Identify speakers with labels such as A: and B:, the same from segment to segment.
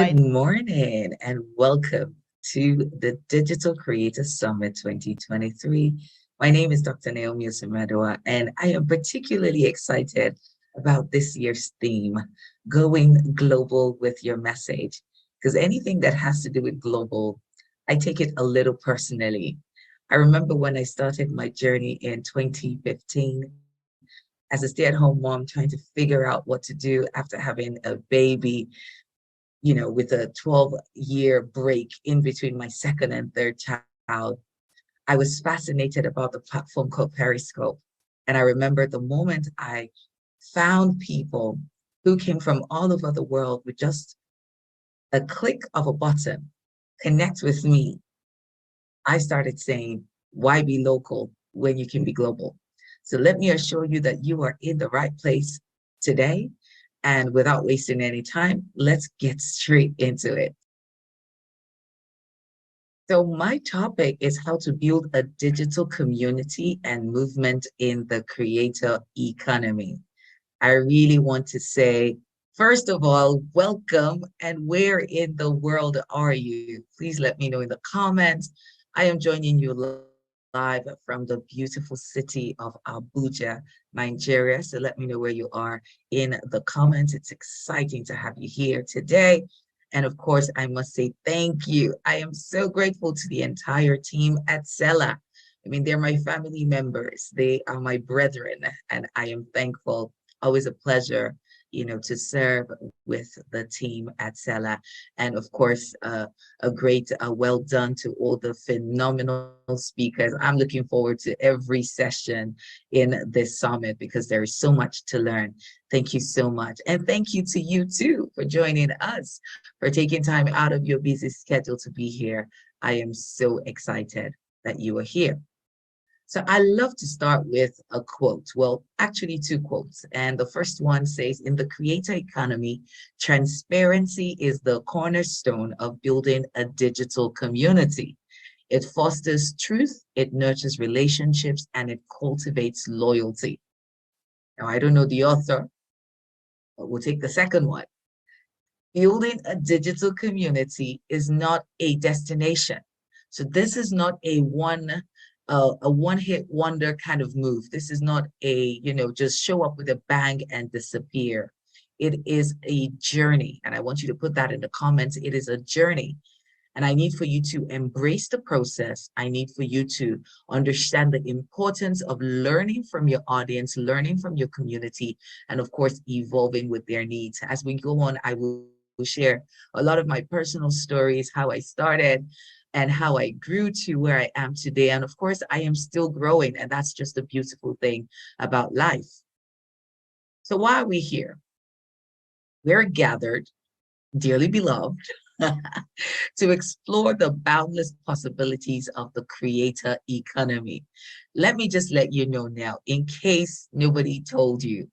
A: Good morning and welcome to the Digital Creator Summit 2023. My name is Dr. Naomi Osemedua, and I am particularly excited about this year's theme, going global with your message. Because anything that has to do with global, I take it a little personally. I remember when I started my journey in 2015 as a stay-at-home mom, trying to figure out what to do after having a baby, with a 12-year break in between my second and third child. I was fascinated about the platform called Periscope. And I remember the moment I found people who came from all over the world with just a click of a button, connect with me. I started saying, why be local when you can be global? So let me assure you that you are in the right place today. And without wasting any time, let's get straight into it. So my topic is how to build a digital community and movement in the creator economy. I really want to say, first of all, welcome, and where in the world are you? Please let me know in the comments. I am joining you live from the beautiful city of Abuja, Nigeria. So let me know where you are in the comments. It's exciting to have you here today. And of course, I must say thank you. I am so grateful to the entire team at Selar. I mean, they're my family members. They are my brethren, and I am thankful. Always a pleasure, to serve with the team at Selar. And of course, a great well done to all the phenomenal speakers. I'm looking forward to every session in this summit because there is so much to learn. Thank you so much. And thank you to you too for joining us, for taking time out of your busy schedule to be here. I am so excited that you are here. So I love to start with a quote. Well, actually, two quotes. And the first one says, in the creator economy, transparency is the cornerstone of building a digital community. It fosters truth, it nurtures relationships, and it cultivates loyalty. Now, I don't know the author, but we'll take the second one. Building a digital community is not a destination. So this is not a one-hit wonder kind of move. This is not just show up with a bang and disappear. It is a journey. And I want you to put that in the comments. It is a journey. And I need for you to embrace the process. I need for you to understand the importance of learning from your audience, learning from your community, and of course, evolving with their needs. As we go on, I will share a lot of my personal stories, how I started and how I grew to where I am today. And of course, I am still growing, and that's just a beautiful thing about life. So why are we here? We're gathered, dearly beloved, to explore the boundless possibilities of the creator economy. Let me just let you know now, in case nobody told you,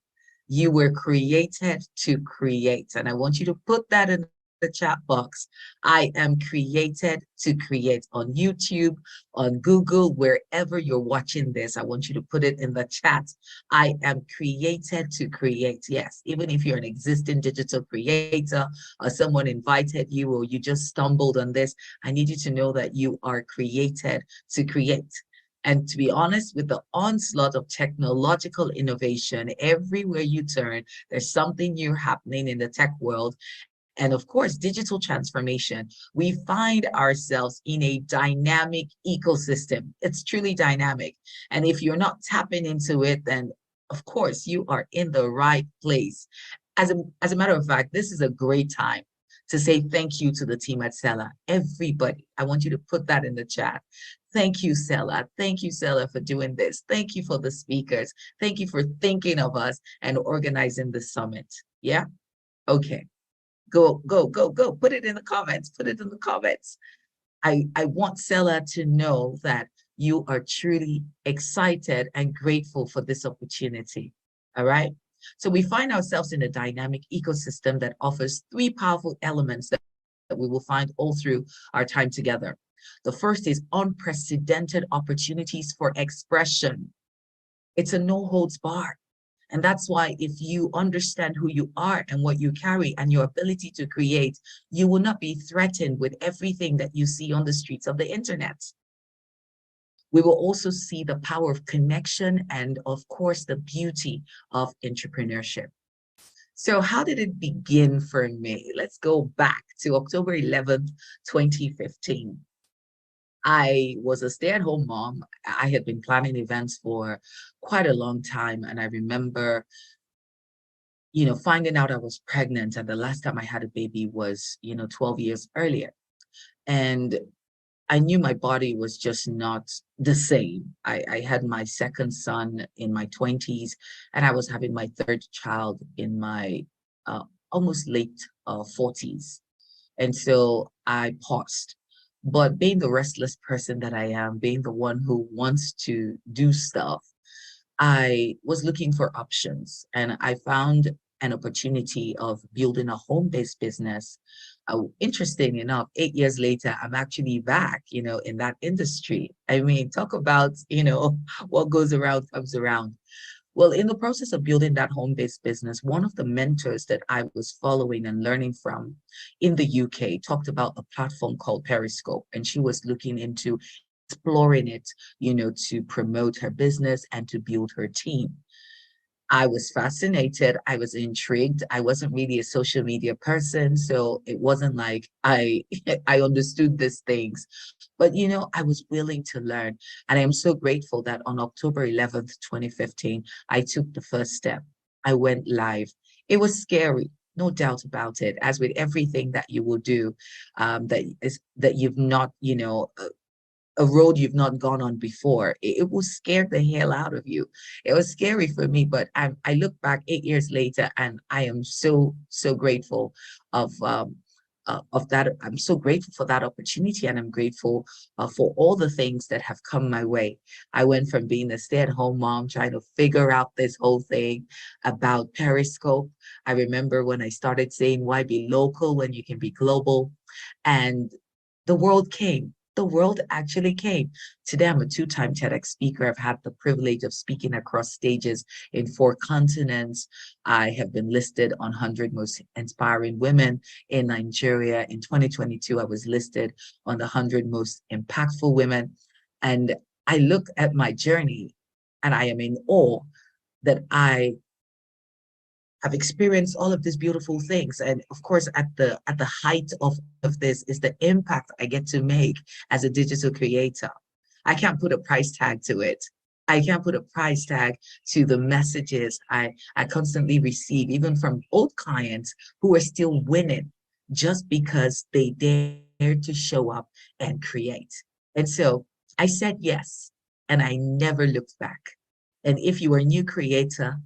A: you were created to create. And I want you to put that in the chat box. I am created to create on YouTube, on Google, wherever you're watching this. I want you to put it in the chat. I am created to create. Yes, even if you're an existing digital creator or someone invited you or you just stumbled on this, I need you to know that you are created to create. And to be honest, with the onslaught of technological innovation, everywhere you turn, there's something new happening in the tech world. And of course, digital transformation, we find ourselves in a dynamic ecosystem. It's truly dynamic. And if you're not tapping into it, then of course you are in the right place. As a matter of fact, this is a great time to say thank you to the team at Selar. Everybody, I want you to put that in the chat. Thank you, Selar. Thank you, Selar, for doing this. Thank you for the speakers. Thank you for thinking of us and organizing the summit. Yeah? Okay. Go, go, go, go. Put it in the comments. Put it in the comments. I want Selar to know that you are truly excited and grateful for this opportunity. All right? So we find ourselves in a dynamic ecosystem that offers three powerful elements that we will find all through our time together. The first is unprecedented opportunities for expression. It's a no holds bar. And that's why if you understand who you are and what you carry and your ability to create, you will not be threatened with everything that you see on the streets of the internet. We will also see the power of connection and, of course, the beauty of entrepreneurship. So how did it begin for me? Let's go back to October 11th, 2015. I was a stay-at-home mom. I had been planning events for quite a long time. And I remember, finding out I was pregnant. And the last time I had a baby was, 12 years earlier. And I knew my body was just not the same. I had my second son in my 20s, and I was having my third child in my almost late 40s. And so I paused. But being the restless person that I am, being the one who wants to do stuff, I was looking for options and I found an opportunity of building a home-based business. Interesting enough, 8 years later, I'm actually back, in that industry. I mean, talk about, what goes around comes around. Well, in the process of building that home-based business, one of the mentors that I was following and learning from in the UK talked about a platform called Periscope, and she was looking into exploring it, to promote her business and to build her team. I was fascinated. I was intrigued. I wasn't really a social media person, so it wasn't like I I understood these things. But I was willing to learn. And I am so grateful that on October 11th, 2015, I took the first step. I went live. It was scary, no doubt about it, as with everything that you will do, that you've not, a road you've not gone on before. It will scare the hell out of you. It was scary for me, but I look back 8 years later and I am so, so grateful of that. I'm so grateful for that opportunity and I'm grateful for all the things that have come my way. I went from being a stay-at-home mom trying to figure out this whole thing about Periscope. I remember when I started saying, why be local when you can be global? And the world came. The world actually came. Today, I'm a two-time TEDx speaker. I've had the privilege of speaking across stages in 4 continents. I have been listed on 100 most inspiring women in Nigeria. In 2022, I was listed on the 100 most impactful women. And I look at my journey and I am in awe that I have experienced all of these beautiful things. And of course, at the height of this is the impact I get to make as a digital creator. I can't put a price tag to it. I can't put a price tag to the messages I constantly receive, even from old clients who are still winning just because they dare to show up and create. And so I said yes, and I never looked back. And if you are a new creator,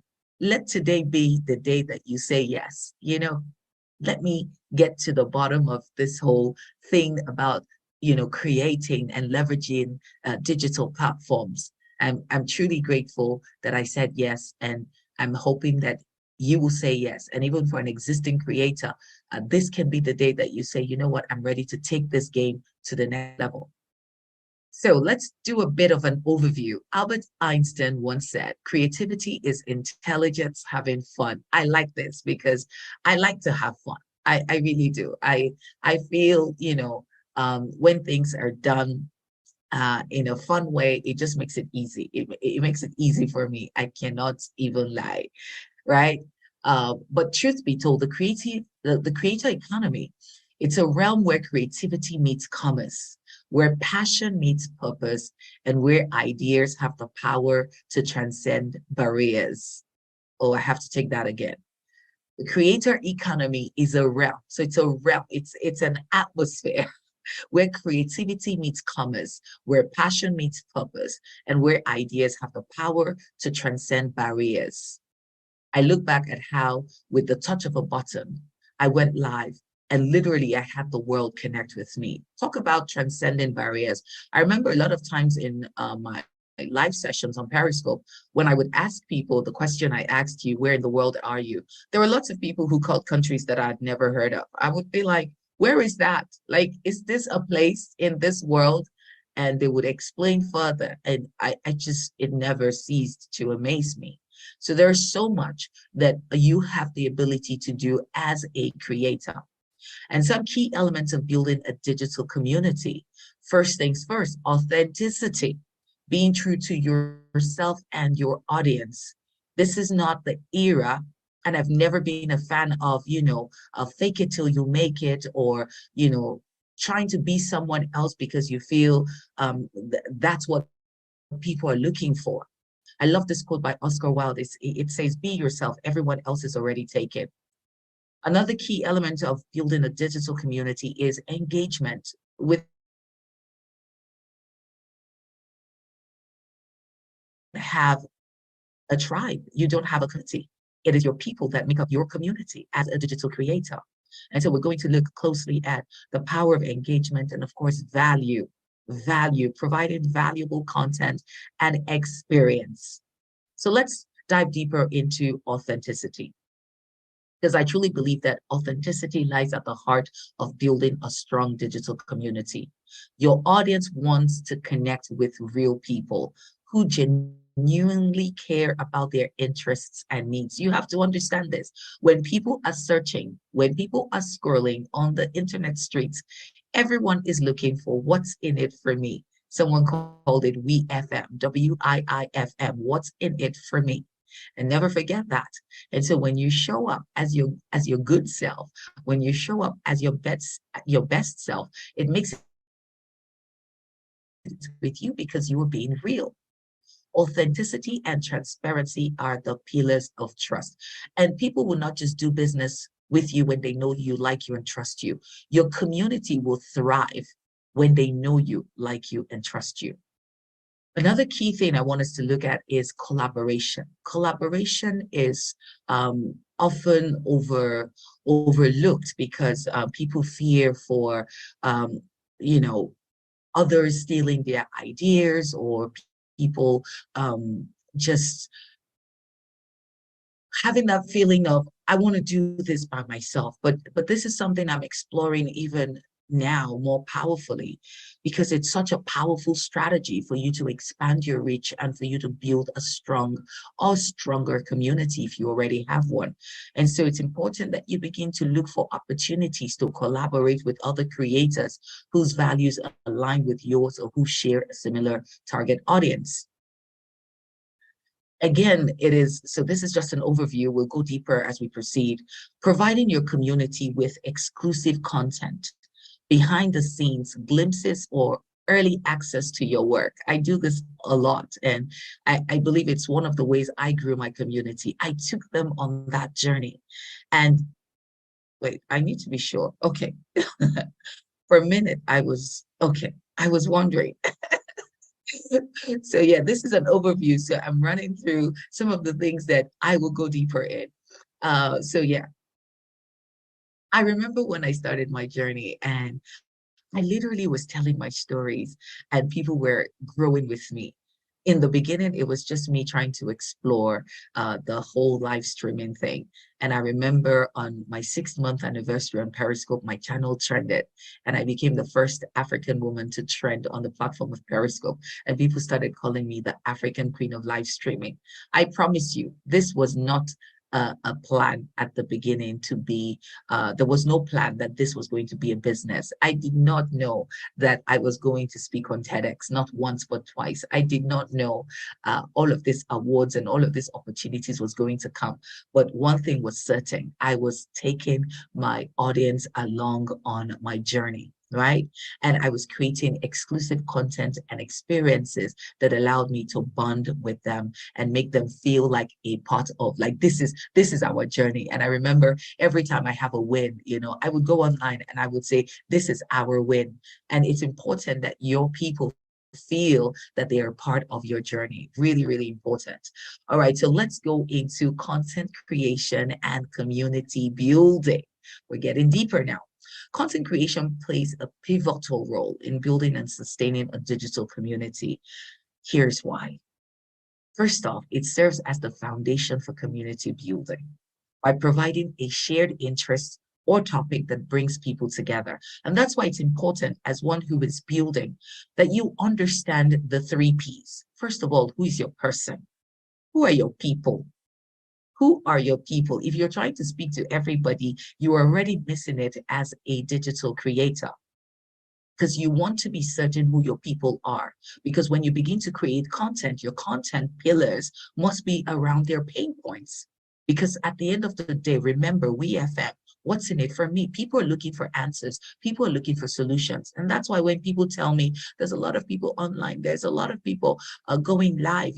A: let today be the day that you say yes. Let me get to the bottom of this whole thing about, creating and leveraging digital platforms. I'm truly grateful that I said yes, and I'm hoping that you will say yes. And even for an existing creator, this can be the day that you say, you know what, I'm ready to take this game to the next level. So let's do a bit of an overview. Albert Einstein once said, creativity is intelligence having fun. I like this because I like to have fun. I really do. I feel, when things are done in a fun way, it just makes it easy. It makes it easy for me. I cannot even lie, right? But truth be told, the creator economy, it's a realm where creativity meets commerce, where passion meets purpose, and where ideas have the power to transcend barriers. Oh, I have to take that again. The creator economy is a realm. So it's a realm, it's an atmosphere where creativity meets commerce, where passion meets purpose, and where ideas have the power to transcend barriers. I look back at how, with the touch of a button, I went live and literally I had the world connect with me. Talk about transcending barriers. I remember a lot of times in my live sessions on Periscope, when I would ask people the question I asked you, where in the world are you? There were lots of people who called countries that I'd never heard of. I would be like, where is that? Like, is this a place in this world? And they would explain further. And it never ceased to amaze me. So there's so much that you have the ability to do as a creator. And some key elements of building a digital community. First things first, authenticity, being true to yourself and your audience. This is not the era, and I've never been a fan of, fake it till you make it, or, trying to be someone else because you feel that's what people are looking for. I love this quote by Oscar Wilde. It says, be yourself, everyone else is already taken. Another key element of building a digital community is engagement with have a tribe. You don't have a community. It is your people that make up your community as a digital creator. And so we're going to look closely at the power of engagement and, of course, providing valuable content and experience. So let's dive deeper into authenticity, because I truly believe that authenticity lies at the heart of building a strong digital community. Your audience wants to connect with real people who genuinely care about their interests and needs. You have to understand this. When people are searching, when people are scrolling on the internet streets, everyone is looking for what's in it for me. Someone called it WIIFM, WIIFM, what's in it for me? And never forget that. And so when you show up as your good self, when you show up as your best self, it makes it with you because you are being real. Authenticity and transparency are the pillars of trust. And people will not just do business with you when they know you, like you, and trust you. Your community will thrive when they know you, like you, and trust you. Another key thing I want us to look at is collaboration. Collaboration is often overlooked because people fear for you know others stealing their ideas, or people just having that feeling of, I want to do this by myself. But this is something I'm exploring even now more powerfully, because it's such a powerful strategy for you to expand your reach and for you to build a strong or stronger community if you already have one. And so it's important that you begin to look for opportunities to collaborate with other creators whose values align with yours or who share a similar target audience. Again, so this is just an overview. We'll go deeper as we proceed. Providing your community with exclusive content, behind the scenes glimpses, or early access to your work. I do this a lot, and I believe it's one of the ways I grew my community. I took them on that journey. And wait, I need to be sure. Okay. For a minute, I was wondering. So yeah, this is an overview. So I'm running through some of the things that I will go deeper in. So yeah, I remember when I started my journey, and I literally was telling my stories and people were growing with me. In the beginning, it was just me trying to explore the whole live streaming thing. And I remember on my 6th month anniversary on Periscope, my channel trended, and I became the first African woman to trend on the platform of Periscope. And people started calling me the African Queen of live streaming. I promise you, this was not a plan at the beginning to be, there was no plan that this was going to be a business. I did not know that I was going to speak on TEDx, not once, but twice. I did not know all of these awards and all of these opportunities was going to come. But one thing was certain, I was taking my audience along on my journey. Right. And I was creating exclusive content and experiences that allowed me to bond with them and make them feel like a part of, like, this is our journey. And I remember every time I have a win, I would go online and I would say, this is our win. And it's important that your people feel that they are part of your journey. Really, really important. All right, so let's go into content creation and community building. We're getting deeper now. Content creation plays a pivotal role in building and sustaining a digital community. Here's why. First off, it serves as the foundation for community building by providing a shared interest or topic that brings people together. And that's why it's important, as one who is building, that you understand the 3 Ps. First of all, who is your person? Who are your people? Who are your people? If you're trying to speak to everybody, you are already missing it as a digital creator, because you want to be certain who your people are. Because when you begin to create content, your content pillars must be around their pain points. Because at the end of the day, remember, we affect what's in it for me. People are looking for answers. People are looking for solutions. And that's why when people tell me there's a lot of people online, there's a lot of people going live,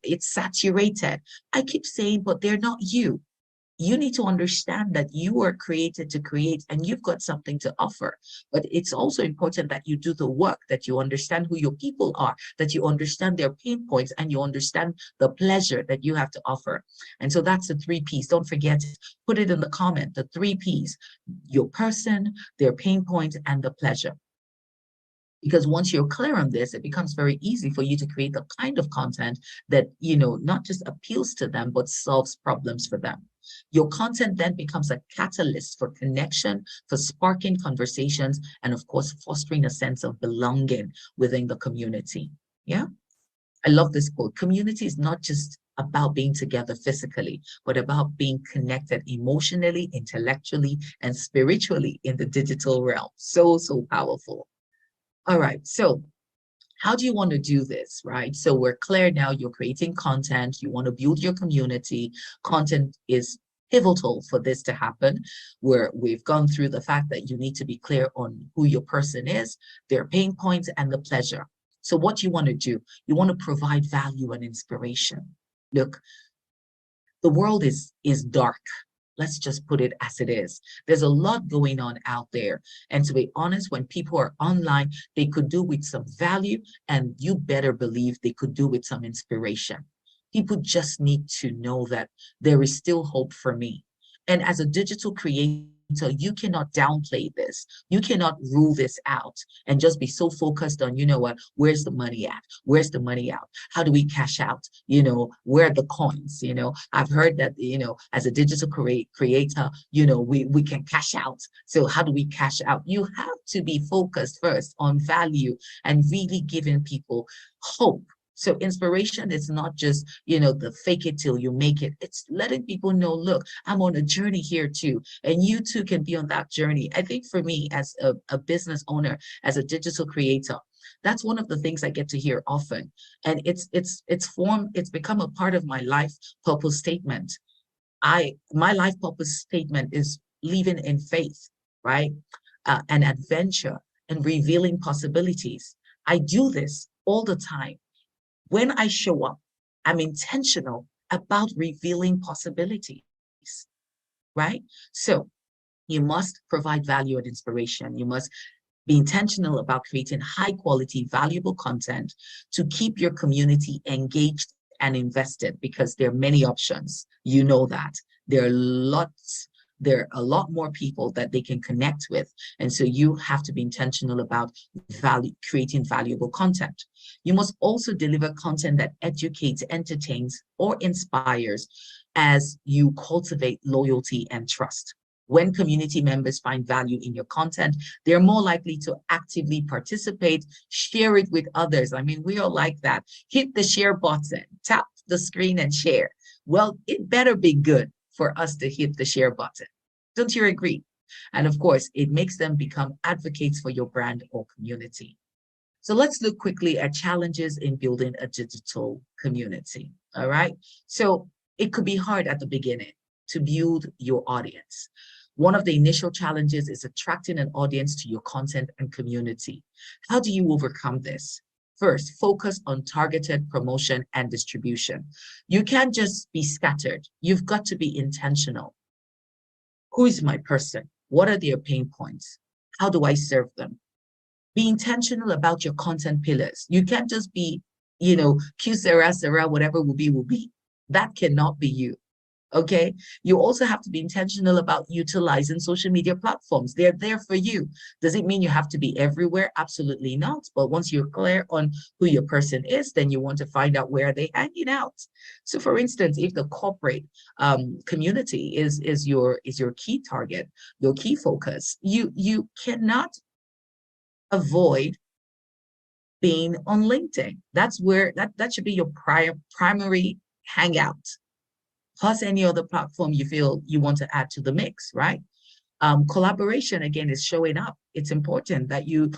A: it's saturated. I keep saying, but they're not you. You need to understand that you are created to create and you've got something to offer. But it's also important that you do the work, that you understand who your people are, that you understand their pain points, and you understand the pleasure that you have to offer. And so that's the 3 Ps. Don't forget it. Put it in the comment, the 3 Ps: your person, their pain points, and the pleasure. Because once you're clear on this, it becomes very easy for you to create the kind of content that, not just appeals to them, but solves problems for them. Your content then becomes a catalyst for connection, for sparking conversations, and of course, fostering a sense of belonging within the community. Yeah. I love this quote. Community is not just about being together physically, but about being connected emotionally, intellectually, and spiritually in the digital realm. So, so powerful. All right. So how do you want to do this, right? So we're clear now, you're creating content, you want to build your community. Content is pivotal for this to happen, where we've gone through the fact that you need to be clear on who your person is, their pain points, and the pleasure. So what you want to do, you want to provide value and inspiration. Look, the world is dark. Let's just put it as it is. There's a lot going on out there. And to be honest, when people are online, they could do with some value, and you better believe they could do with some inspiration. People just need to know that there is still hope for me. And as a digital creator, you cannot downplay this. You cannot rule this out and just be so focused on, what, where's the money at? Where's the money out? How do we cash out? Where are the coins? I've heard that, as a digital creator, we can cash out. So how do we cash out? You have to be focused first on value and really giving people hope. So inspiration is not just, the fake it till you make it. It's letting people know, look, I'm on a journey here too. And you too can be on that journey. I think for me as a business owner, as a digital creator, that's one of the things I get to hear often. And it's become a part of my life purpose statement. My life purpose statement is living in faith, right? And adventure and revealing possibilities. I do this all the time. When I show up, I'm intentional about revealing possibilities, right? So you must provide value and inspiration. You must be intentional about creating high quality, valuable content to keep your community engaged and invested, because there are many options. You know that. There are a lot more people that they can connect with. And so you have to be intentional about creating valuable content. You must also deliver content that educates, entertains, or inspires as you cultivate loyalty and trust. When community members find value in your content, they're more likely to actively participate, share it with others. I mean, we all like that. Hit the share button, tap the screen and share. Well, it better be good for us to hit the share button. Don't you agree? And of course, it makes them become advocates for your brand or community. So let's look quickly at challenges in building a digital community. All right. So it could be hard at the beginning to build your audience. One of the initial challenges is attracting an audience to your content and community. How do you overcome this? First, focus on targeted promotion and distribution. You can't just be scattered. You've got to be intentional. Who is my person? What are their pain points? How do I serve them? Be intentional about your content pillars. You can't just be, Q Sarah, whatever will be, will be. That cannot be you. Okay. You also have to be intentional about utilizing social media platforms. They're there for you. Does it mean you have to be everywhere? Absolutely not. But once you're clear on who your person is, then you want to find out where they're hanging out. So for instance, if the corporate community is your key target, your key focus, you cannot avoid being on LinkedIn. That's where that should be your primary Hangout, plus any other platform you feel you want to add to the mix, right? Collaboration again is showing up. It's important that you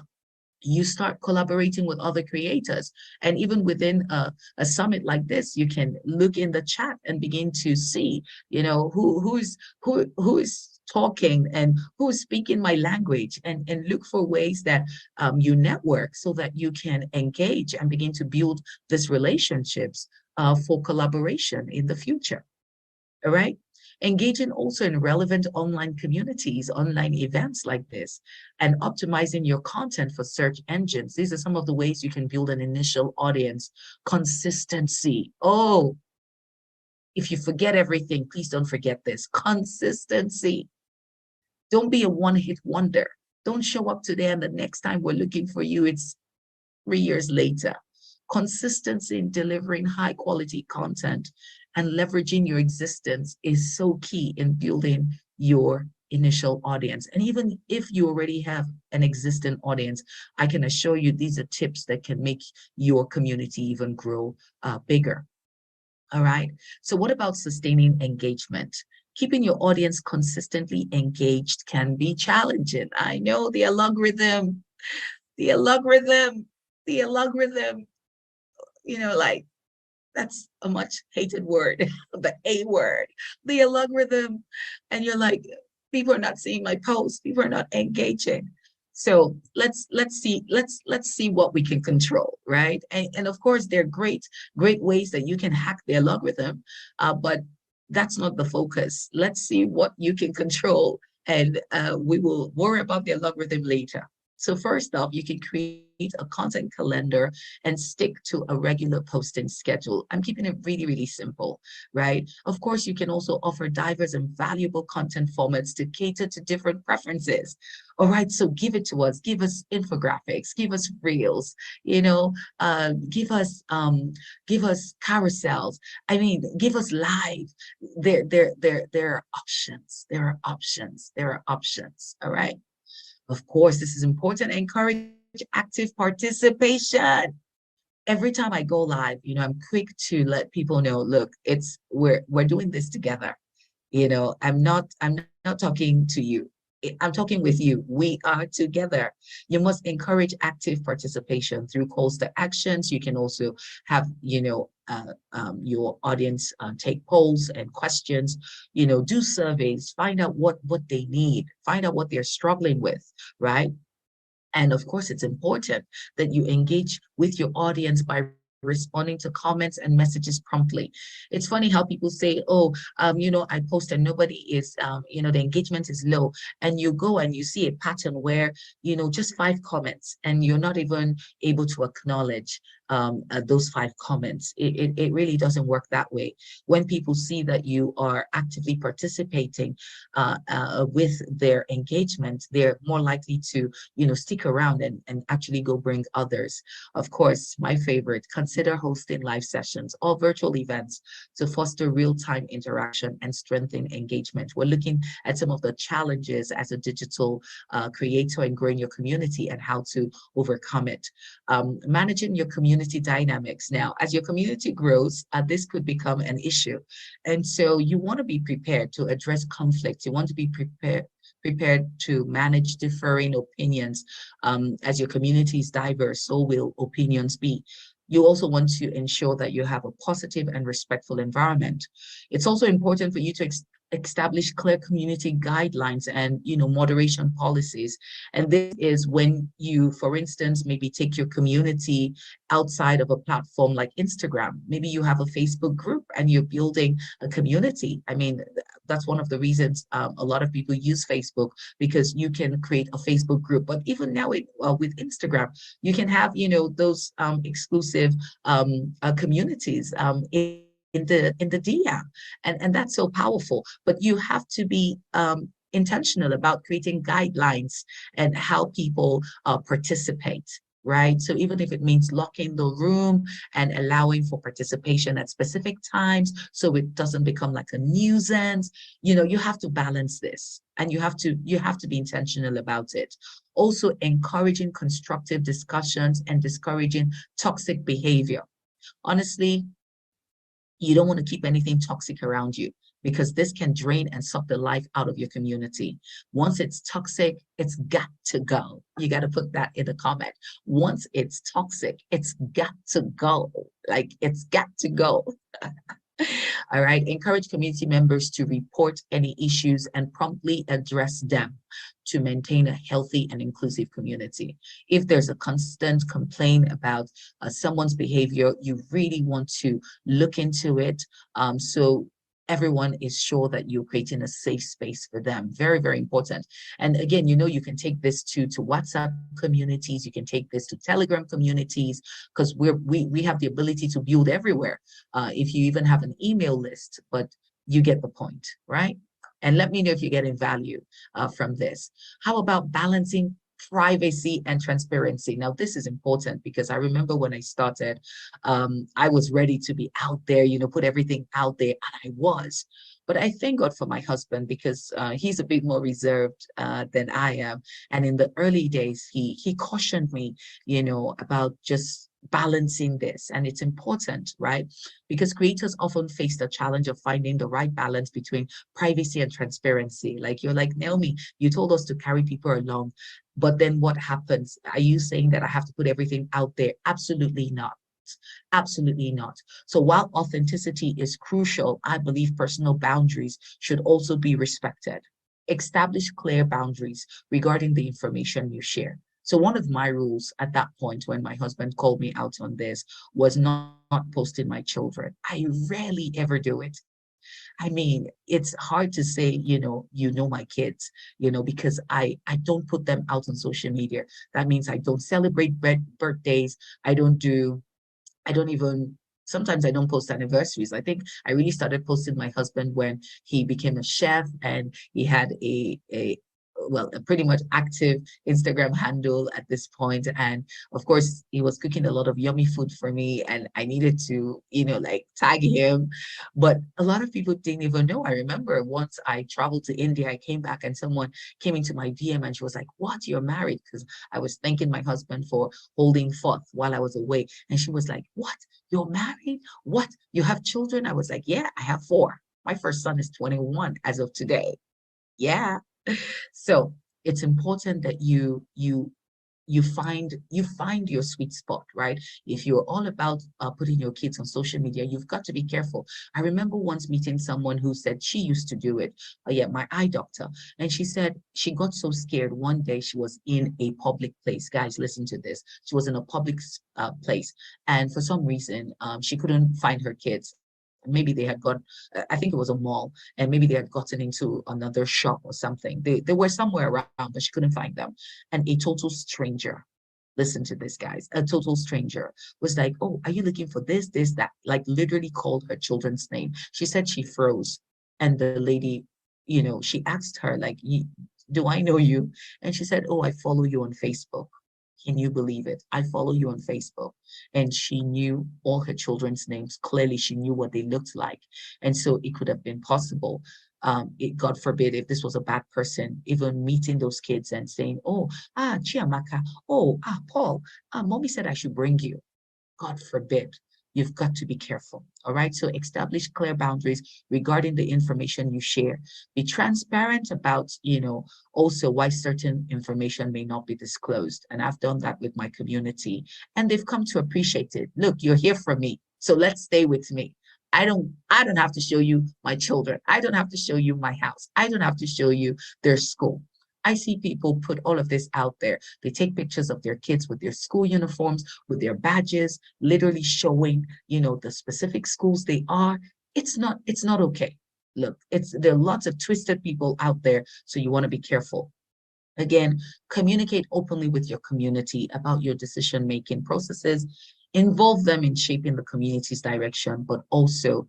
A: start collaborating with other creators. And even within a summit like this, you can look in the chat and begin to see, who is talking and who is speaking my language, and look for ways that you network so that you can engage and begin to build these relationships for collaboration in the future. All right. Engaging also in relevant online communities, online events like this, and optimizing your content for search engines. These are some of the ways you can build an initial audience. Consistency. Oh, if you forget everything, please don't forget this. Consistency. Don't be a one-hit wonder. Don't show up today and the next time we're looking for you, it's 3 years later. Consistency in delivering high quality content and leveraging your existence is so key in building your initial audience. And even if you already have an existing audience, I can assure you these are tips that can make your community even grow bigger. All right. So what about sustaining engagement? Keeping your audience consistently engaged can be challenging. I know the algorithm, the algorithm, the algorithm, like that's a much hated word, the A word, the algorithm. And you're like, people are not seeing my posts, people are not engaging. So let's see what we can control, right? And of course, there are great ways that you can hack the algorithm, but that's not the focus. Let's see what you can control, and we will worry about the algorithm later. So first off, you can create a content calendar and stick to a regular posting schedule. I'm keeping it really, really simple, right? Of course, you can also offer diverse and valuable content formats to cater to different preferences. All right, so give it to us. Give us infographics, give us reels, give us carousels. I mean, give us live. There are options. There are options. There are options. All right. Of course, this is important. Encourage active participation. Every time I go live, I'm quick to let people know, look, we're doing this together. I'm not talking to you. I'm talking with you. We are together. You must encourage active participation through calls to actions. You can also have, your audience take polls and questions, do surveys, find out what they need, find out what they're struggling with, right? And of course, it's important that you engage with your audience by responding to comments and messages promptly. It's funny how people say, oh, I post and nobody is, the engagement is low. And you go and you see a pattern where, just 5 comments and you're not even able to acknowledge those 5 comments. It really doesn't work that way. When people see that you are actively participating with their engagement, they're more likely to, stick around and actually go bring others. Of course, my favorite, consider hosting live sessions or virtual events to foster real-time interaction and strengthen engagement. We're looking at some of the challenges as a digital creator and growing your community and how to overcome it. Managing your community dynamics. Now, as your community grows, this could become an issue. And so you want to be prepared to address conflict. You want to be prepared to manage differing opinions. As your community is diverse, so will opinions be. You also want to ensure that you have a positive and respectful environment. It's also important for you to establish clear community guidelines and moderation policies. And this is when you, for instance, maybe take your community outside of a platform like Instagram. Maybe you have a Facebook group and you're building a community. I mean, that's one of the reasons a lot of people use Facebook, because you can create a Facebook group. But even now with Instagram, you can have those exclusive communities in the DM, and that's so powerful. But you have to be intentional about creating guidelines and how people participate. Right. So even if it means locking the room and allowing for participation at specific times, so it doesn't become like a nuisance, you have to balance this, and you have to be intentional about it. Also, encouraging constructive discussions and discouraging toxic behavior. Honestly, You don't want to keep anything toxic around you because this can drain and suck the life out of your community. Once it's toxic, it's got to go. You got to put that in the comment. Once it's toxic, it's got to go. Like it's got to go. All right. Encourage community members to report any issues and promptly address them to maintain a healthy and inclusive community. If there's a constant complaint about someone's behavior, you really want to look into it. So everyone is sure that you're creating a safe space for them. Very, very important. And again, you can take this to WhatsApp communities, you can take this to Telegram communities, because we have the ability to build everywhere. If you even have an email list, but you get the point, right? And let me know if you're getting value from this. How about balancing privacy and transparency? Now, this is important because I remember when I started, I was ready to be out there, put everything out there, and I was. But I thank God for my husband because he's a bit more reserved than I am. And in the early days, he cautioned me, about just balancing this. And it's important, right? Because creators often face the challenge of finding the right balance between privacy and transparency. Like you're like, Naomi, you told us to carry people along, but then what happens? Are you saying that I have to put everything out there? Absolutely not. Absolutely not. So while authenticity is crucial, I believe personal boundaries should also be respected. Establish clear boundaries regarding the information you share. So one of my rules at that point when my husband called me out on this was not posting my children. I rarely ever do it. I mean, it's hard to say, my kids, because I don't put them out on social media. That means I don't celebrate birthdays. I don't even, sometimes I don't post anniversaries. I think I really started posting my husband when he became a chef and he had a pretty much active Instagram handle at this point. And of course, he was cooking a lot of yummy food for me and I needed to, like tag him. But a lot of people didn't even know. I remember once I traveled to India, I came back and someone came into my DM and she was like, "What? You're married?" Because I was thanking my husband for holding forth while I was away. And she was like, "What? You're married? What? You have children?" I was like, "Yeah, I have four. My first son is 21 as of today." Yeah. So it's important that you find your sweet spot, right? If you're all about putting your kids on social media, you've got to be careful. I remember once meeting someone who said she used to do it. Yeah, my eye doctor, and she said she got so scared one day. She was in a public place. Guys, listen to this. She was in a public place, and for some reason, she couldn't find her kids. Maybe they had gone, I think it was a mall, and maybe they had gotten into another shop or something. They were somewhere around, but she couldn't find them. And a total stranger, listen to this, guys, a total stranger was like, "Oh, are you looking for this, that?" Like literally called her children's name. She said she froze. And the lady, she asked her, like, "Do I know you?" And she said, "Oh, I follow you on Facebook." Can you believe it? I follow you on Facebook. And she knew all her children's names. Clearly, she knew what they looked like. And so it could have been possible. God forbid, if this was a bad person, even meeting those kids and saying, "Oh, Chiamaka, oh, Paul, mommy said I should bring you." God forbid. You've got to be careful. All right. So establish clear boundaries regarding the information you share. Be transparent about, also why certain information may not be disclosed. And I've done that with my community and they've come to appreciate it. Look, you're here for me. So let's stay with me. I don't have to show you my children. I don't have to show you my house. I don't have to show you their school. I see people put all of this out there. They take pictures of their kids with their school uniforms, with their badges, literally showing, the specific schools they are. It's not okay. Look, there are lots of twisted people out there, so you want to be careful. Again, communicate openly with your community about your decision-making processes. Involve them in shaping the community's direction, but also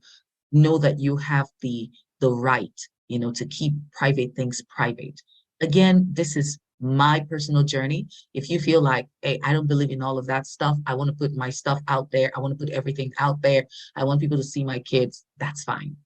A: know that you have the right, to keep private things private. Again, this is my personal journey. If you feel like, hey, I don't believe in all of that stuff, I want to put my stuff out there, I want to put everything out there, I want people to see my kids, that's fine.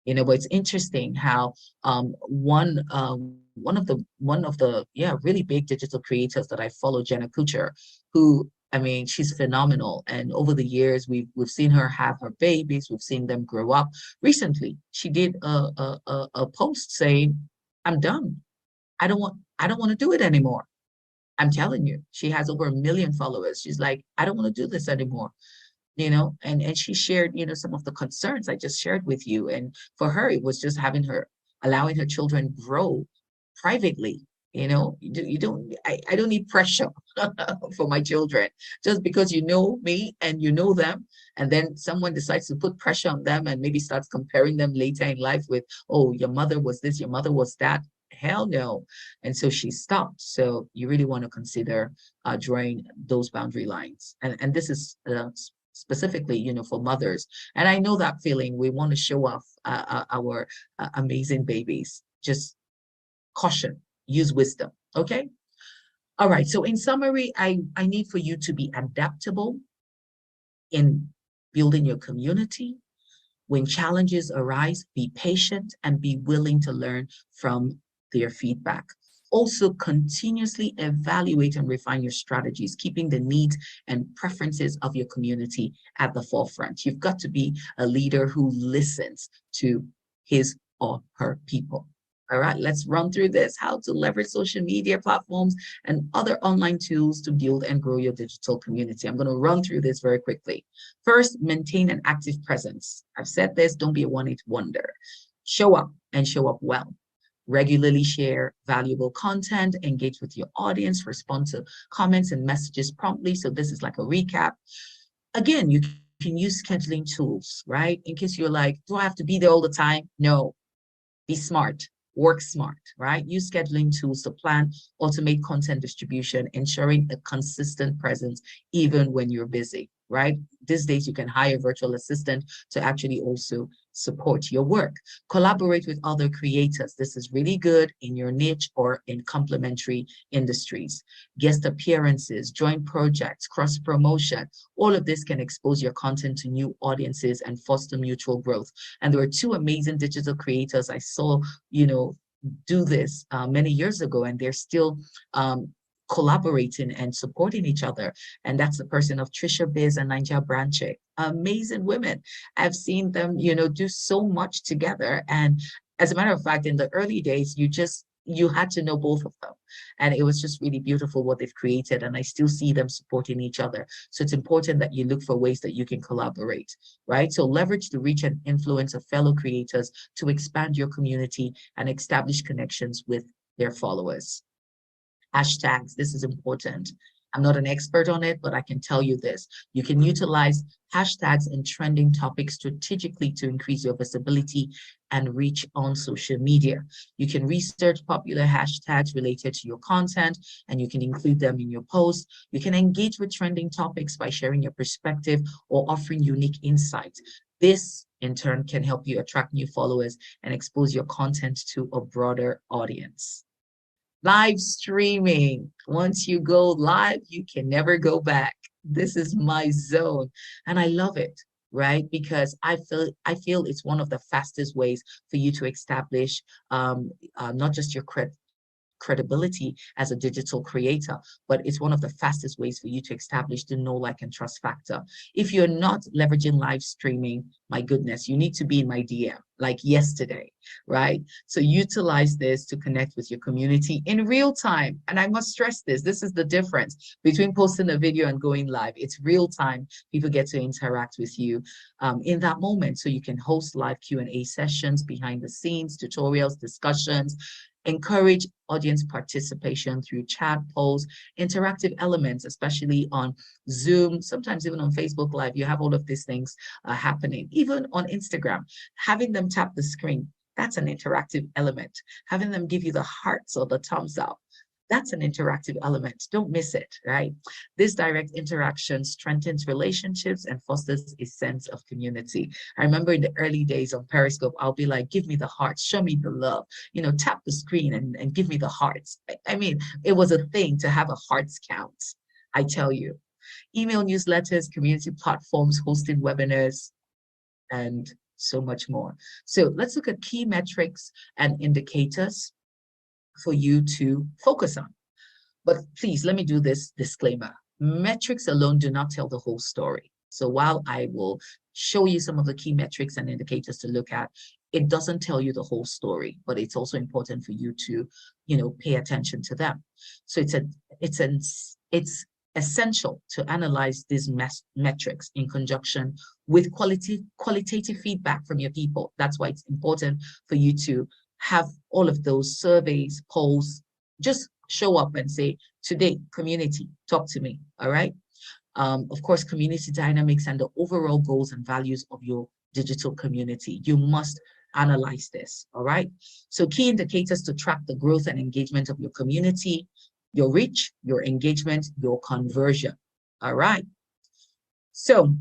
A: But it's interesting how one of the really big digital creators that I follow, Jenna Kutcher, who I mean, she's phenomenal. And over the years, we've seen her have her babies. We've seen them grow up. Recently, she did a post saying, "I'm done. I don't want to do it anymore." I'm telling you, she has over 1 million followers. She's like, "I don't want to do this anymore." And she shared, some of the concerns I just shared with you. And for her, it was just allowing her children grow privately. I don't need pressure for my children. Just because you know me and you know them, and then someone decides to put pressure on them and maybe starts comparing them later in life with, "Oh, your mother was this, your mother was that." Hell no. And so she stopped. So you really want to consider drawing those boundary lines. And this is specifically, for mothers. And I know that feeling. We want to show off our amazing babies. Just caution, use wisdom. Okay. All right. So in summary, I need for you to be adaptable in building your community. When challenges arise, be patient and be willing to learn from their feedback. Also, continuously evaluate and refine your strategies, keeping the needs and preferences of your community at the forefront. You've got to be a leader who listens to his or her people. All right, let's run through this: how to leverage social media platforms and other online tools to build and grow your digital community. I'm going to run through this very quickly. First, maintain an active presence. I've said this, don't be a one-hit wonder. Show up and show up well. Regularly share valuable content, engage with your audience, respond to comments and messages promptly. So this is like a recap. Again, you can use scheduling tools, right? In case you're like, do I have to be there all the time? No, be smart. Work smart, right? Use scheduling tools to plan, automate content distribution, ensuring a consistent presence even when you're busy, right? These days, you can hire a virtual assistant to actually also support your work. Collaborate with other creators. This is really good in your niche or in complementary industries. Guest appearances, joint projects, cross promotion. All of this can expose your content to new audiences and foster mutual growth. And there were two amazing digital creators I saw, do this many years ago, and they're still collaborating and supporting each other. And that's the person of Trisha Biz and Ninja Branche. Amazing women. I've seen them, do so much together. And as a matter of fact, in the early days, you had to know both of them. And it was just really beautiful what they've created. And I still see them supporting each other. So it's important that you look for ways that you can collaborate, right? So leverage the reach and influence of fellow creators to expand your community and establish connections with their followers. Hashtags, this is important. I'm not an expert on it, but I can tell you this. You can utilize hashtags and trending topics strategically to increase your visibility and reach on social media. You can research popular hashtags related to your content, and you can include them in your posts. You can engage with trending topics by sharing your perspective or offering unique insights. This, in turn, can help you attract new followers and expose your content to a broader audience. Live streaming. Once you go live, you can never go back. This is my zone, and I love it, right? Because I feel it's one of the fastest ways for you to establish not just your credibility as a digital creator, but it's one of the fastest ways for you to establish the know, like, and trust factor. If you're not leveraging live streaming, my goodness, you need to be in my DM like yesterday, right? So utilize this to connect with your community in real time. And I must stress this, this is the difference between posting a video and going live. It's real time. People get to interact with you in that moment. So you can host live Q&A sessions, behind the scenes, tutorials, discussions. Encourage audience participation through chat, polls, interactive elements, especially on Zoom, sometimes even on Facebook Live. You have all of these things happening. Even on Instagram, having them tap the screen, that's an interactive element. Having them give you the hearts or the thumbs up, that's an interactive element. Don't miss it, right? This direct interaction strengthens relationships and fosters a sense of community. I remember in the early days on Periscope, I'll be like, give me the hearts, show me the love, tap the screen and give me the hearts. I mean, it was a thing to have a hearts count, I tell you. Email newsletters, community platforms, hosting webinars, and so much more. So let's look at key metrics and indicators for you to focus on. But please, let me do this disclaimer. Metrics alone do not tell the whole story. So while I will show you some of the key metrics and indicators to look at, it doesn't tell you the whole story, but it's also important for you to, pay attention to them. So it's essential to analyze these metrics in conjunction with qualitative feedback from your people. That's why it's important for you to have all of those surveys, polls, just show up and say, today, community, talk to me. All right. Of course, community dynamics and the overall goals and values of your digital community. You must analyze this. All right. So key indicators to track the growth and engagement of your community, your reach, your engagement, your conversion. All right. So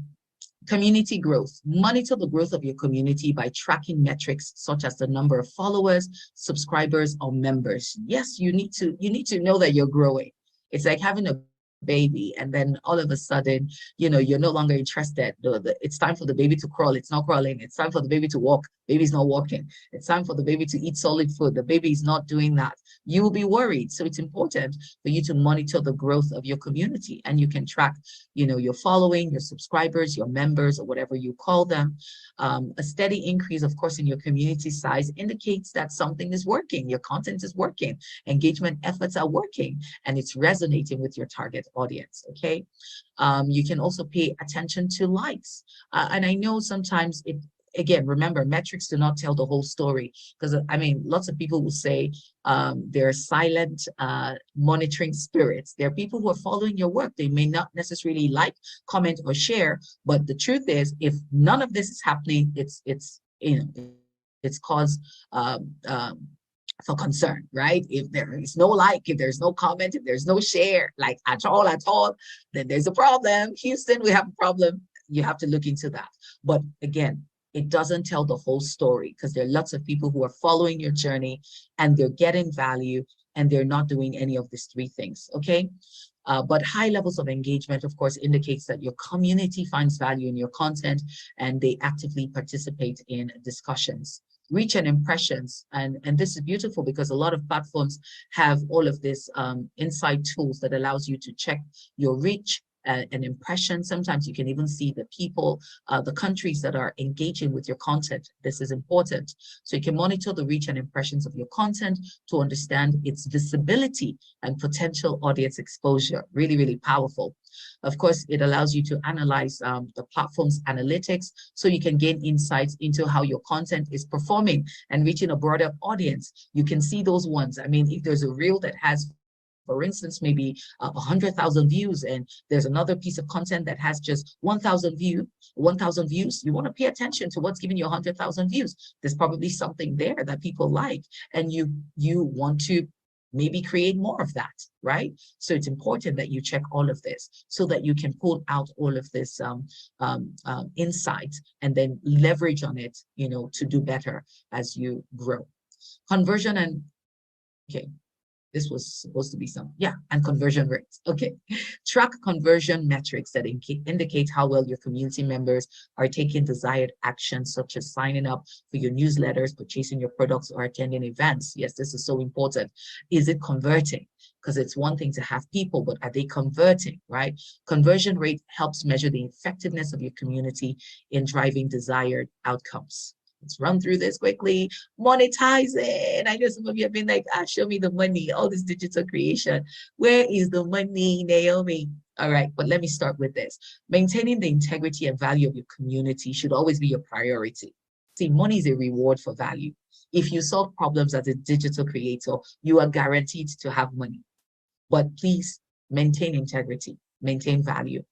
A: community growth. Monitor the growth of your community by tracking metrics such as the number of followers, subscribers, or members. Yes, you need to know that you're growing. It's like having a baby and then all of a sudden, you're no longer interested. It's time for the baby to crawl. It's not crawling. It's time for the baby to walk. Baby's not walking. It's time for the baby to eat solid food. The baby is not doing that. You will be worried. So it's important for you to monitor the growth of your community, and you can track, your following, your subscribers, your members, or whatever you call them. A steady increase, of course, in your community size indicates that something is working. Your content is working. Engagement efforts are working, and it's resonating with your target audience. Okay. You can also pay attention to likes. And I know sometimes again, remember, metrics do not tell the whole story, because lots of people will say they're silent monitoring spirits. There are people who are following your work. They may not necessarily like, comment, or share, but the truth is, if none of this is happening, it's cause for concern, right? If there is no like, if there's no comment, if there's no share, like at all, then there's a problem. Houston, we have a problem. You have to look into that. But again, it doesn't tell the whole story, because there are lots of people who are following your journey and they're getting value and they're not doing any of these three things, okay? But high levels of engagement, of course, indicates that your community finds value in your content and they actively participate in discussions. Reach and impressions, and this is beautiful because a lot of platforms have all of this insight tools that allows you to check your reach, an impression. Sometimes you can even see the people, the countries that are engaging with your content. This is important. So you can monitor the reach and impressions of your content to understand its visibility and potential audience exposure. Really, really powerful. Of course, it allows you to analyze the platform's analytics so you can gain insights into how your content is performing and reaching a broader audience. You can see those ones. If there's a reel that has, for instance, maybe 100,000 views, and there's another piece of content that has just 1,000 views, you want to pay attention to what's giving you 100,000 views. There's probably something there that people like, and you want to maybe create more of that, right? So it's important that you check all of this so that you can pull out all of this insight and then leverage on it, to do better as you grow. Conversion and, okay, this was supposed to be and conversion rates. Okay. Track conversion metrics that indicate how well your community members are taking desired actions, such as signing up for your newsletters, purchasing your products, or attending events. Yes, this is so important. Is it converting? Because it's one thing to have people, but are they converting, right? Conversion rate helps measure the effectiveness of your community in driving desired outcomes. Let's run through this quickly. Monetizing. I know some of you have been like, show me the money, all this digital creation. Where is the money, Naomi? All right, but let me start with this. Maintaining the integrity and value of your community should always be your priority. See, money is a reward for value. If you solve problems as a digital creator, you are guaranteed to have money. But please maintain integrity, maintain value,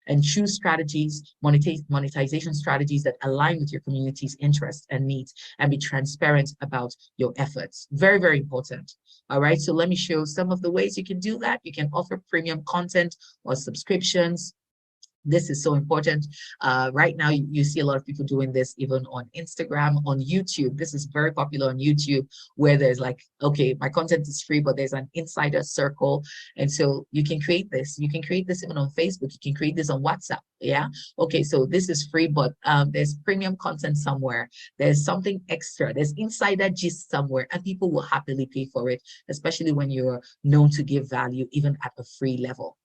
A: and choose strategies, monetization strategies that align with your community's interests and needs, and be transparent about your efforts. Very, very important. All right, so let me show some of the ways you can do that. You can offer premium content or subscriptions. This is so important. Right now, you see a lot of people doing this even on Instagram, on YouTube. This is very popular on YouTube, where there's like, okay, my content is free, but there's an insider circle. And so you can create this. You can create this even on Facebook. You can create this on WhatsApp. Yeah. Okay, so this is free, but there's premium content somewhere. There's something extra. There's insider gist somewhere, and people will happily pay for it, especially when you're known to give value, even at a free level.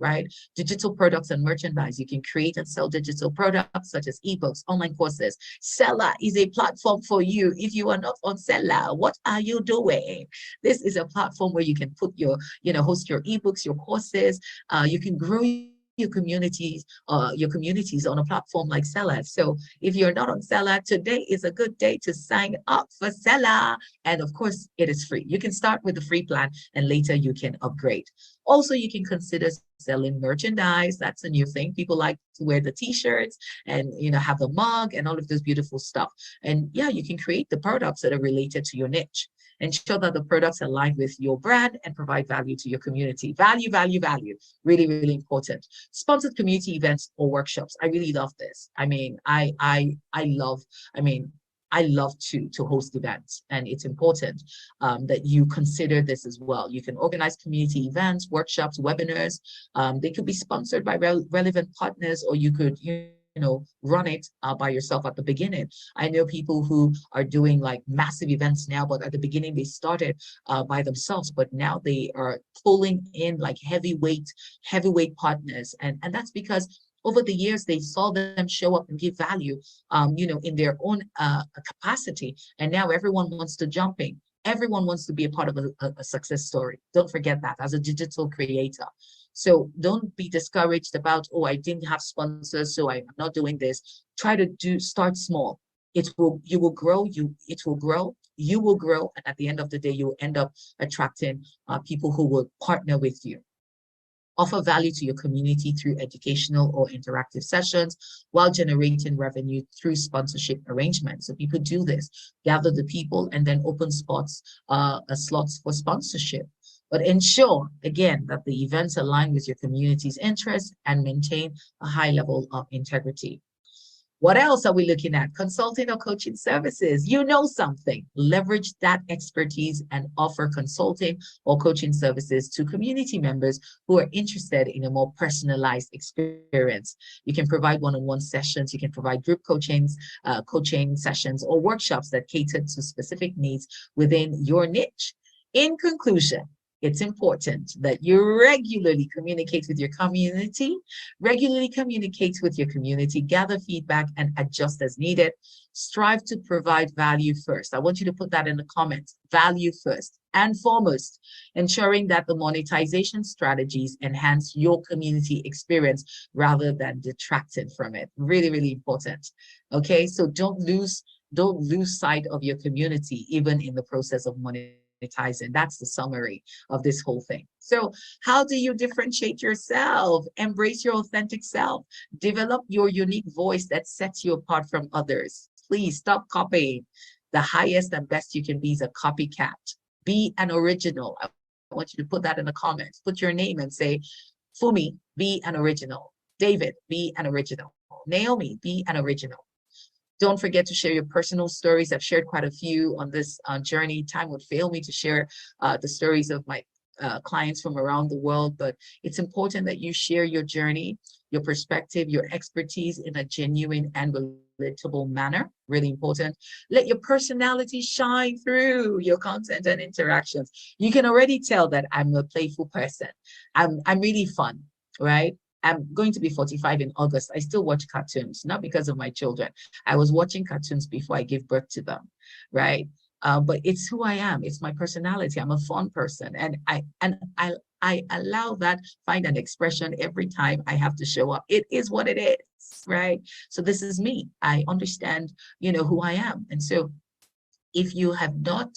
A: right? Digital products and merchandise. You can create and sell digital products such as ebooks, online courses. Selar is a platform for you. If you are not on Selar, what are you doing? This is a platform where you can put your, host your ebooks, your courses. You can grow your communities on a platform like Selar. So if you're not on Selar, today is a good day to sign up for Selar. And of course, it is free. You can start with the free plan and later you can upgrade. Also, you can consider selling merchandise. That's a new thing. People like to wear the t-shirts and have the mug and all of this beautiful stuff. And yeah, you can create the products that are related to your niche. Ensure that the products align with your brand and provide value to your community. Value, value, value. Really, really important. Sponsored community events or workshops. I really love this. I mean, I love to host events, and it's important that you consider this as well. You can organize community events, workshops, webinars. They could be sponsored by relevant partners, or you could, run it by yourself at the beginning. I know people who are doing like massive events now, but at the beginning they started by themselves, but now they are pulling in like heavyweight partners, and that's because over the years they saw them show up and give value, in their own capacity, and now everyone wants to jump in. Everyone wants to be a part of a success story. Don't forget that as a digital creator. So don't be discouraged about, oh, I didn't have sponsors, so I'm not doing this. Try to start small. You will grow, you will grow, and at the end of the day, you will end up attracting people who will partner with you. Offer value to your community through educational or interactive sessions while generating revenue through sponsorship arrangements. So people do this, gather the people and then open slots for sponsorship. But ensure, again, that the events align with your community's interests and maintain a high level of integrity. What else are we looking at? Consulting or coaching services. You know something. Leverage that expertise and offer consulting or coaching services to community members who are interested in a more personalized experience. You can provide one-on-one sessions. You can provide group coaching sessions or workshops that cater to specific needs within your niche. In conclusion, it's important that you regularly communicate with your community, gather feedback and adjust as needed. Strive to provide value first. I want you to put that in the comments. Value first and foremost, ensuring that the monetization strategies enhance your community experience rather than detracting from it. Really, really important. Okay, so don't lose sight of your community, even in the process of monetizing. That's the summary of this whole thing. So how do you differentiate yourself? Embrace your authentic self. Develop your unique voice that sets you apart from others. Please stop copying. The highest and best you can be is a copycat. Be an original. I want you to put that in the comments. Put your name and say, Fumi, be an original. David, be an original. Naomi, be an original. Don't forget to share your personal stories. I've shared quite a few on this journey. Time would fail me to share the stories of my clients from around the world, but it's important that you share your journey, your perspective, your expertise in a genuine and relatable manner. Really important. Let your personality shine through your content and interactions. You can already tell that I'm a playful person. I'm really fun, right? I'm going to be 45 in August. I still watch cartoons, not because of my children. I was watching cartoons before I gave birth to them, right? But it's who I am. It's my personality. I'm a fun person, and I allow that, find an expression every time I have to show up. It is what it is, right? So this is me. I understand, who I am, and so if you have not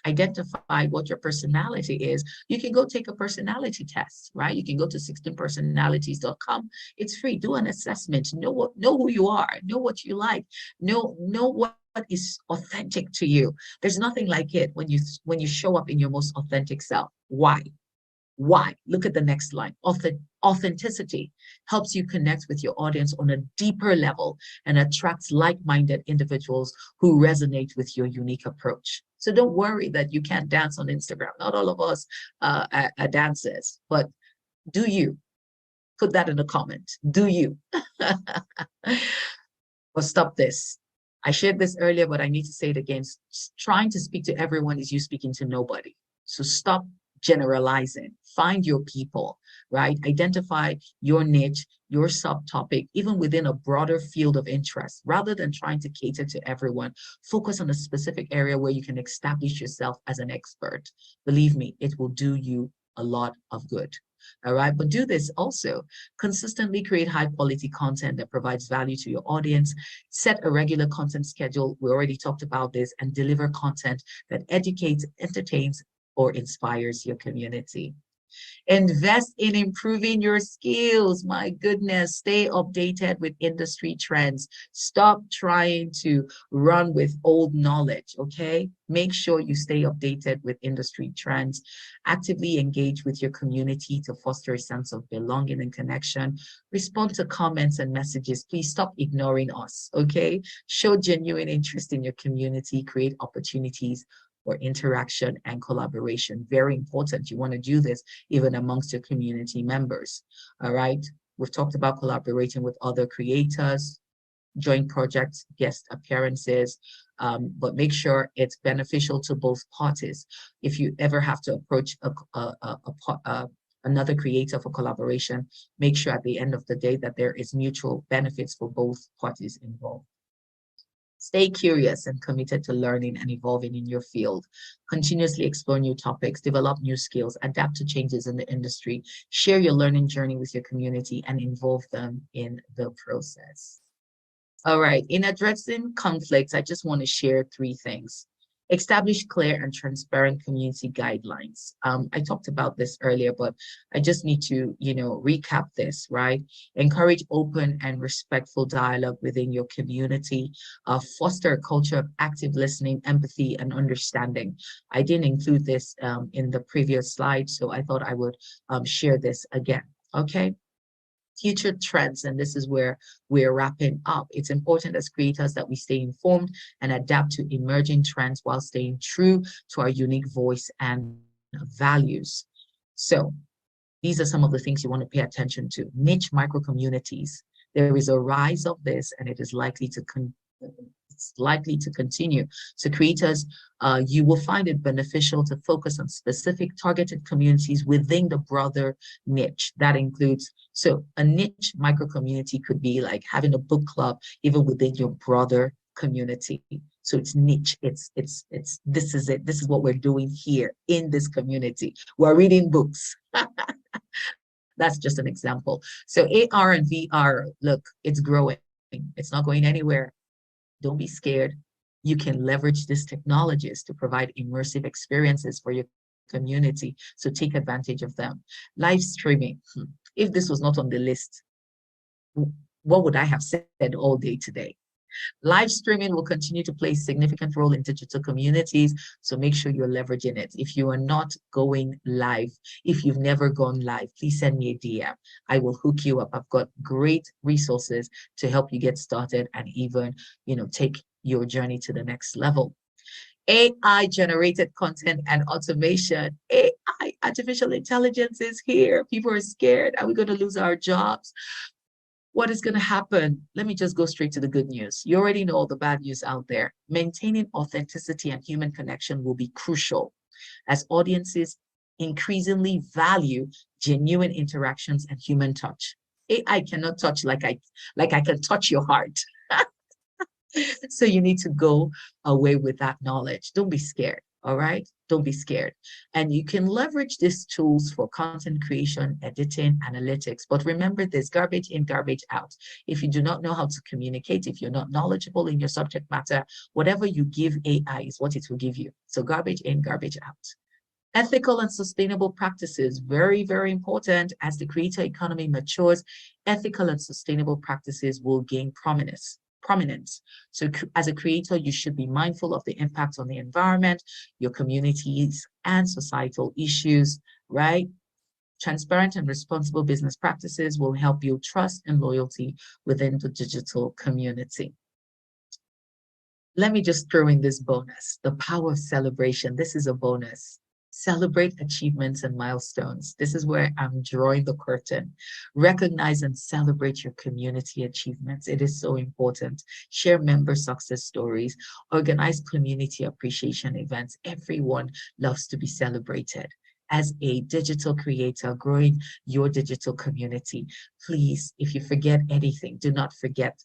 A: identified what your personality is, you can go take a personality test, right? You can go to 16personalities.com. It's free. Do an assessment. Know who you are. Know what you like. Know what is authentic to you. There's nothing like it when you show up in your most authentic self. Why? Why? Look at the next line. Authenticity helps you connect with your audience on a deeper level and attracts like-minded individuals who resonate with your unique approach. So don't worry that you can't dance on Instagram. Not all of us are dancers, but do you? Put that in the comment. Do you? Well, stop this. I shared this earlier, but I need to say it again. Trying to speak to everyone is you speaking to nobody. So stop generalizing. Find your people, right? Identify your niche, your subtopic, even within a broader field of interest. Rather than trying to cater to everyone, focus on a specific area where you can establish yourself as an expert. Believe me, it will do you a lot of good. All right, but do this also. Consistently create high quality content that provides value to your audience. Set a regular content schedule. We already talked about this, and deliver content that educates, entertains, or inspires your community. Invest in improving your skills. My goodness, stay updated with industry trends. Stop trying to run with old knowledge, okay? Make sure you stay updated with industry trends. Actively engage with your community to foster a sense of belonging and connection. Respond to comments and messages. Please stop ignoring us, okay? Show genuine interest in your community. Create opportunities for interaction and collaboration. Very important. You want to do this even amongst your community members. All right. We've talked about collaborating with other creators, joint projects, guest appearances, but make sure it's beneficial to both parties. If you ever have to approach another creator for collaboration, make sure at the end of the day that there is mutual benefits for both parties involved. Stay curious and committed to learning and evolving in your field. Continuously explore new topics, develop new skills, adapt to changes in the industry, share your learning journey with your community, and involve them in the process. All right, in addressing conflicts, I just want to share three things. Establish clear and transparent community guidelines. I talked about this earlier, but I just need to, recap this, right? Encourage open and respectful dialogue within your community. Foster a culture of active listening, empathy, and understanding. I didn't include this in the previous slide, so I thought I would share this again, okay? Future trends, and this is where we're wrapping up. It's important as creators that we stay informed and adapt to emerging trends while staying true to our unique voice and values. So these are some of the things you want to pay attention to. Niche micro communities. There is a rise of this, and it's likely to continue. So creators, you will find it beneficial to focus on specific targeted communities within the broader niche. That includes, so a niche micro community could be like having a book club even within your broader community. So it's niche. It's this is it. This is what we're doing here in this community. We're reading books. That's just an example. So AR and VR, look, it's growing. It's not going anywhere. Don't be scared. You can leverage these technologies to provide immersive experiences for your community. So take advantage of them. Live streaming. If this was not on the list, what would I have said all day today? Live streaming will continue to play a significant role in digital communities, so make sure you're leveraging it. If you are not going live, if you've never gone live, please send me a DM. I will hook you up. I've got great resources to help you get started and even, take your journey to the next level. AI generated content and automation. AI, artificial intelligence is here. People are scared. Are we going to lose our jobs? What is going to happen? Let me just go straight to the good news. You already know all the bad news out there. Maintaining authenticity and human connection will be crucial as audiences increasingly value genuine interactions and human touch. AI cannot touch like I can touch your heart. So you need to go away with that knowledge. Don't be scared. All right. Don't be scared. And you can leverage these tools for content creation, editing, analytics. But remember this: garbage in, garbage out. If you do not know how to communicate, if you're not knowledgeable in your subject matter, whatever you give AI is what it will give you. So garbage in, garbage out. Ethical and sustainable practices, very, very important. As the creator economy matures, ethical and sustainable practices will gain prominence. So as a creator, you should be mindful of the impact on the environment, your communities, and societal issues, right? Transparent and responsible business practices will help build trust and loyalty within the digital community. Let me just throw in this bonus: the power of celebration. This is a bonus. Celebrate achievements and milestones. This is where I'm drawing the curtain. Recognize and celebrate your community achievements. It is so important. Share member success stories. Organize community appreciation events. Everyone loves to be celebrated. as a digital creator, growing your digital community. Please, if you forget anything, do not forget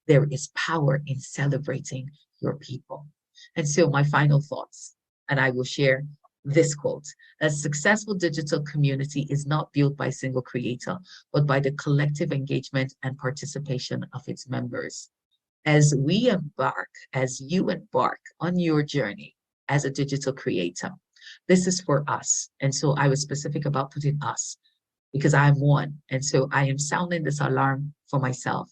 A: there is power in celebrating your people. And so, my final thoughts, and I will share this quote: a successful digital community is not built by a single creator, but by the collective engagement and participation of its members. As we embark, as you embark on your journey as a digital creator, this is for us. And so I was specific about putting us because I'm one. And so I am sounding this alarm for myself.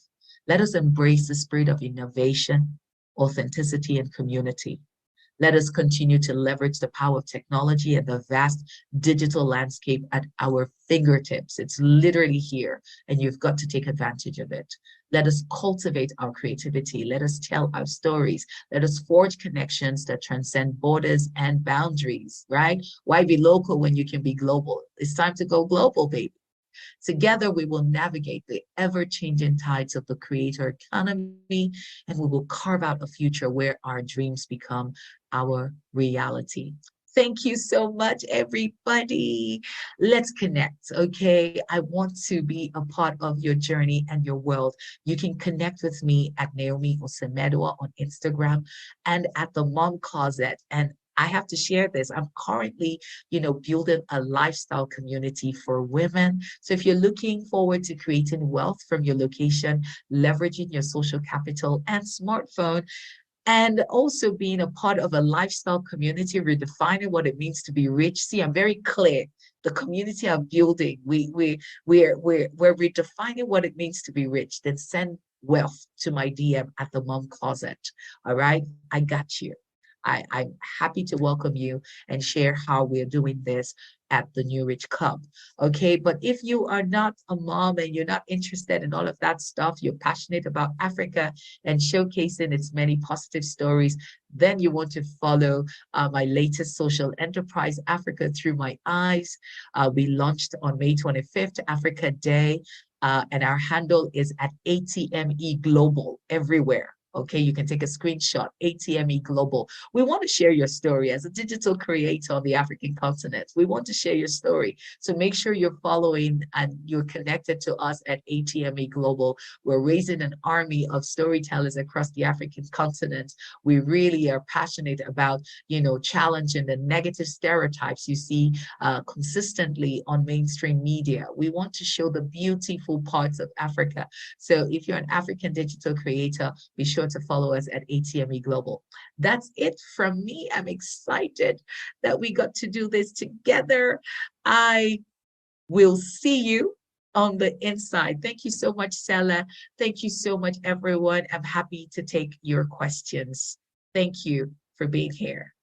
A: Let us embrace the spirit of innovation, authenticity, and community. Let us continue to leverage the power of technology and the vast digital landscape at our fingertips. It's literally here, and you've got to take advantage of it. Let us cultivate our creativity. Let us tell our stories. Let us forge connections that transcend borders and boundaries, right? Why be local when you can be global? It's time to go global, baby. Together, we will navigate the ever-changing tides of the creator economy, and we will carve out a future where our dreams become our reality. Thank you so much, everybody. Let's connect, okay? I want to be a part of your journey and your world. You can connect with me at Naomi Osemedua on Instagram and at the Mom Closet. And I have to share this. I'm currently, building a lifestyle community for women. So if you're looking forward to creating wealth from your location, leveraging your social capital and smartphone, and also being a part of a lifestyle community, redefining what it means to be rich. See, I'm very clear. The community I'm building, we're redefining what it means to be rich. Then send wealth to my DM at the Mom Closet. All right, I got you. I'm happy to welcome you and share how we're doing this at the New Rich Club. Okay, but if you are not a mom and you're not interested in all of that stuff, you're passionate about Africa and showcasing its many positive stories, then you want to follow my latest social enterprise, Africa Through My Eyes. We launched on May 25th, Africa Day, and our handle is at ATME Global everywhere. Okay, you can take a screenshot, ATME Global. We want to share your story as a digital creator on the African continent. We want to share your story. So make sure you're following and you're connected to us at ATME Global. We're raising an army of storytellers across the African continent. We really are passionate about, challenging the negative stereotypes you see consistently on mainstream media. We want to show the beautiful parts of Africa. So if you're an African digital creator, be sure to follow us at ATME Global. That's it from me. I'm excited that we got to do this together. I will see you on the inside. Thank you so much, Selar. Thank you so much, everyone. I'm happy to take your questions. Thank you for being here.